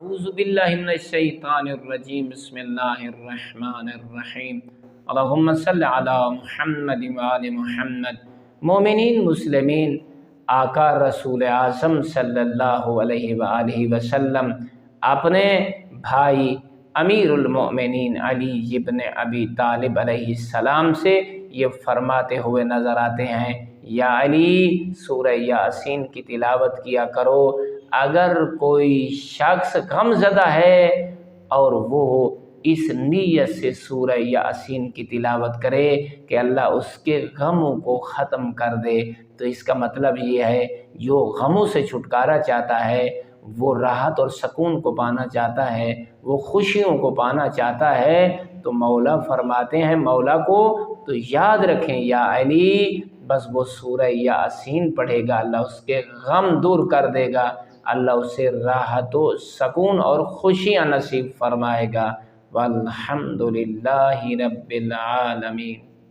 اعوذ باللہ من الشیطان الرجیم بسم اللہ الرحمن الرحیم اللہم صلی علی محمد وآل محمد۔ مومنین مسلمین، آقا رسول اعظم صلی اللہ علیہ وآلہ وسلم اپنے بھائی امیر المؤمنین علی ابن ابی طالب علیہ السلام سے یہ فرماتے ہوئے نظر آتے ہیں، یا علی سورہ یاسین کی تلاوت کیا کرو۔ اگر کوئی شخص غم زدہ ہے اور وہ اس نیت سے سورہ یاسین کی تلاوت کرے کہ اللہ اس کے غموں کو ختم کر دے، تو اس کا مطلب یہ ہے جو غموں سے چھٹکارا چاہتا ہے، وہ راحت اور سکون کو پانا چاہتا ہے، وہ خوشیوں کو پانا چاہتا ہے، تو مولا فرماتے ہیں مولا کو تو یاد رکھیں یا علی، بس وہ سورہ یاسین پڑھے گا، اللہ اس کے غم دور کر دے گا، اللہ اسے راحت و سکون اور خوشیاں نصیب فرمائے گا۔ والحمد للہ رب العالمین۔